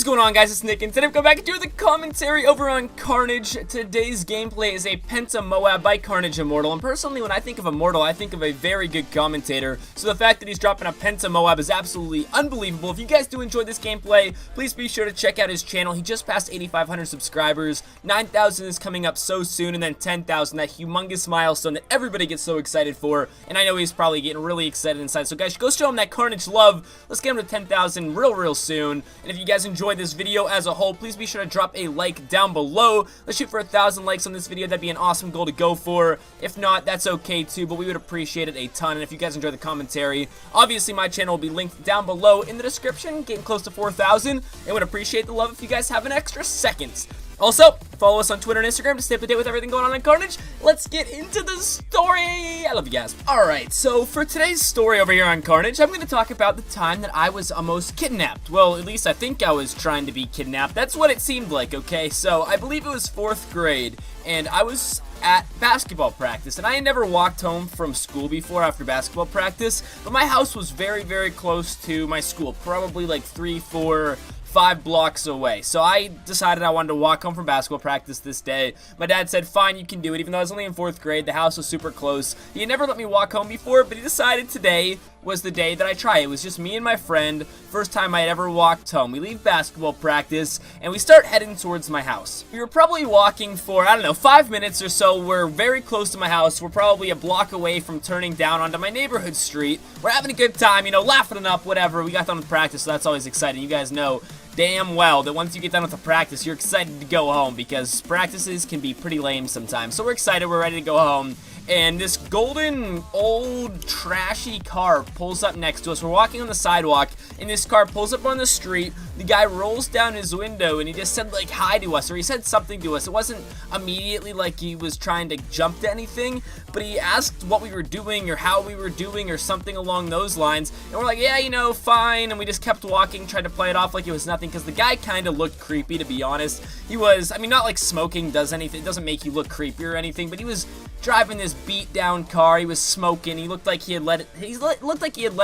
going on, guys? It's Nick, and today I'm coming back and doing the commentary over on Carnage. Today's gameplay is a PENTA MOAB by KARNAGE Immortal, and personally, when I think of Immortal, I think of a very good commentator, so the fact that he's dropping a PENTA MOAB is absolutely unbelievable. If you guys do enjoy this gameplay, please be sure to check out his channel. He just passed 8,500 subscribers, 9,000 is coming up so soon, and then 10,000, that humongous milestone that everybody gets so excited for, and I know he's probably getting really excited inside, so guys, go show him that Carnage love. Let's get him to 10,000 real soon, and if you guys enjoyed this video as a whole, please be sure to drop a like down below. Let's shoot for 1,000 likes on this video. That'd be an awesome goal to go for. If not, that's okay too, but we would appreciate it a ton. And if you guys enjoy the commentary, obviously my channel will be linked down below in the description. Getting close to 4,000, and would appreciate the love if you guys have an extra second. Also, follow us on Twitter and Instagram to stay up to date with everything going on in Carnage. Let's get into the story. I love you guys. Alright, so for today's story over here on Carnage, I'm going to talk about the time that I was almost kidnapped. Well, at least I think I was trying to be kidnapped. That's what it seemed like, okay? So, I believe it was 4th grade, and I was at basketball practice, and I had never walked home from school before after basketball practice, but my house was very close to my school, probably like 3, 4, 5 blocks away. So I decided I wanted to walk home from basketball practice this day. My dad said, fine, you can do it. Even though I was only in 4th grade, the house was super close. He had never let me walk home before, but he decided today was the day that I try. It was just me and my friend. First time I had ever walked home. We leave basketball practice, and we start heading towards my house. We were probably walking for, I don't know, 5 minutes or so. We're very close to my house. We're probably a block away from turning down onto my neighborhood street. We're having a good time, you know, laughing it up, whatever. We got done with practice, so that's always exciting. You guys know damn well that once you get done with the practice, you're excited to go home, because practices can be pretty lame sometimes. So we're excited, we're ready to go home, and this golden, old, trashy car pulls up next to us. We're walking on the sidewalk, and this car pulls up on the street. The guy rolls down his window, and he just said, like, hi to us, or he said something to us. It wasn't immediately like he was trying to jump to anything, but he asked what we were doing, or how we were doing, or something along those lines, and we're like, yeah, you know, fine, and we just kept walking, tried to play it off like it was nothing, because the guy kind of looked creepy, to be honest. He was, I mean, not like smoking does anything, it doesn't make you look creepy or anything, but he was driving this beat down car. He was smoking. He looked like he had let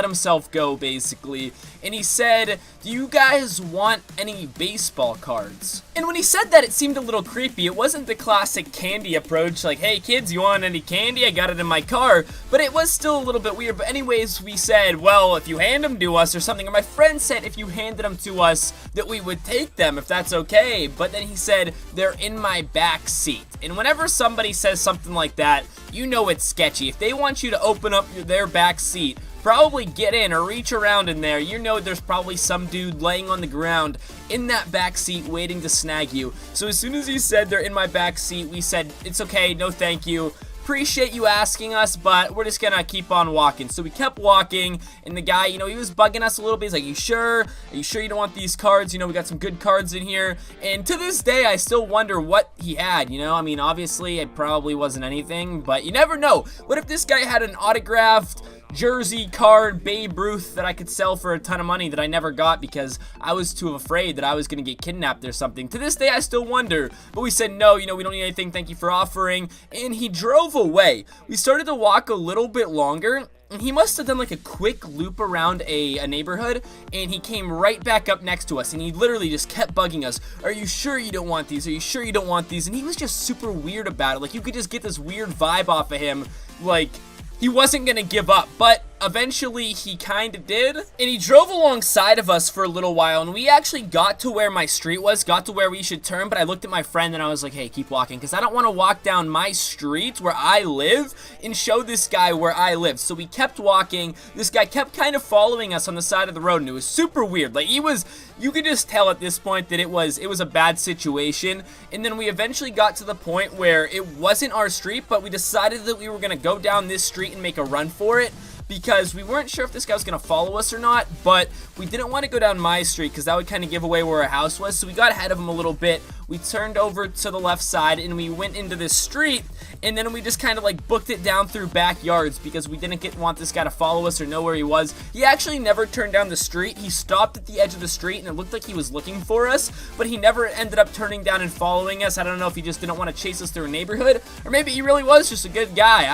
himself go, basically. And he said, do you guys want any baseball cards? And when he said that, it seemed a little creepy. It wasn't the classic candy approach, like, hey kids, you want any candy? I got it in my car. But it was still a little bit weird. But anyways, we said, well, if you hand them to us or something, and my friend said if you handed them to us, that we would take them, if that's okay. But then he said, they're in my back seat. And whenever somebody says something like that, you know it's sketchy. If they want you to open up their back seat, probably get in or reach around in there. You know there's probably some dude laying on the ground in that back seat waiting to snag you. So as soon as he said they're in my back seat, we said, it's okay, no thank you. Appreciate you asking us, but we're just gonna keep on walking. So we kept walking, and the guy, you know, he was bugging us a little bit. He's like, you sure? Are you sure you don't want these cards? You know, we got some good cards in here. And to this day, I still wonder what he had, you know? I mean, obviously, it probably wasn't anything, but you never know. What if this guy had an autographed jersey card, Babe Ruth, that I could sell for a ton of money that I never got because I was too afraid that I was going to get kidnapped or something? To this day, I still wonder. But we said, no, you know, we don't need anything. Thank you for offering. And he drove away. We started to walk a little bit longer, and he must have done like a quick loop around a neighborhood, and he came right back up next to us, and he literally just kept bugging us. Are you sure you don't want these? Are you sure you don't want these? And he was just super weird about it. Like, you could just get this weird vibe off of him, like he wasn't gonna give up, but eventually he kind of did, and he drove alongside of us for a little while, and we actually got to where my street was, got to where we should turn, but I looked at my friend and I was like, hey, keep walking, because I don't want to walk down my street where I live and show this guy where I live. So we kept walking. This guy kept kind of following us on the side of the road, and it was super weird. Like, you could just tell at this point that it was a bad situation. And then we eventually got to the point where it wasn't our street, but we decided that we were going to go down this street and make a run for it, because we weren't sure if this guy was going to follow us or not, but we didn't want to go down my street because that would kind of give away where our house was. So we got ahead of him a little bit. We turned over to the left side, and we went into this street, and then we just kind of like booked it down through backyards because we didn't want this guy to follow us or know where he was. He actually never turned down the street. He stopped at the edge of the street, and it looked like he was looking for us, but he never ended up turning down and following us. I don't know if he just didn't want to chase us through a neighborhood, or maybe he really was just a good guy.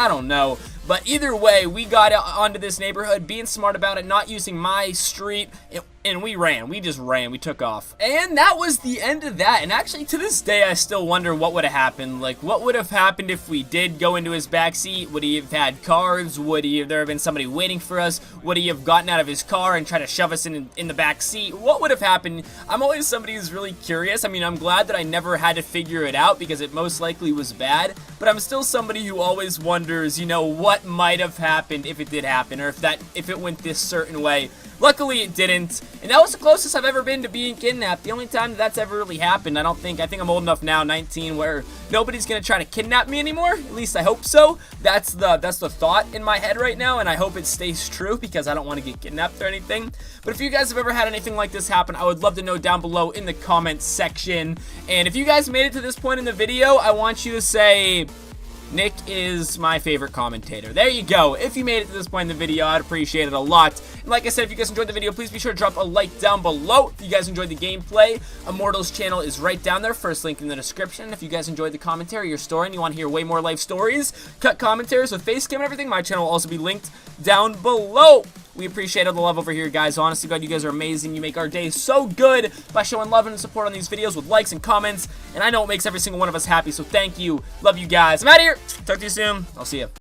I don't know. But either way, we got onto this neighborhood, being smart about it, not using my street. and we ran. We just ran. We took off. And that was the end of that. And actually, to this day, I still wonder what would have happened. Like, what would have happened if we did go into his backseat? Would he have had cars? Would there have been somebody waiting for us? Would he have gotten out of his car and tried to shove us in the back seat? What would have happened? I'm always somebody who's really curious. I mean, I'm glad that I never had to figure it out because it most likely was bad. But I'm still somebody who always wonders, you know, what might have happened if it did happen, or if it went this certain way. Luckily, it didn't, and that was the closest I've ever been to being kidnapped. The only time that's ever really happened, I think I'm old enough now, 19, where nobody's gonna try to kidnap me anymore. At least I hope so. That's the thought in my head right now, and I hope it stays true because I don't want to get kidnapped or anything. But if you guys have ever had anything like this happen, I would love to know down below in the comments section. And if you guys made it to this point in the video, I want you to say, Nick is my favorite commentator. There you go. If you made it to this point in the video, I'd appreciate it a lot. And like I said, if you guys enjoyed the video, please be sure to drop a like down below. If you guys enjoyed the gameplay, Immortal's channel is right down there. First link in the description. If you guys enjoyed the commentary or story and you want to hear way more life stories, cut commentaries with face cam and everything, my channel will also be linked down below. We appreciate all the love over here, guys. Honestly, God, you guys are amazing. You make our day so good by showing love and support on these videos with likes and comments. And I know it makes every single one of us happy, so thank you. Love you guys. I'm out of here. Talk to you soon. I'll see you.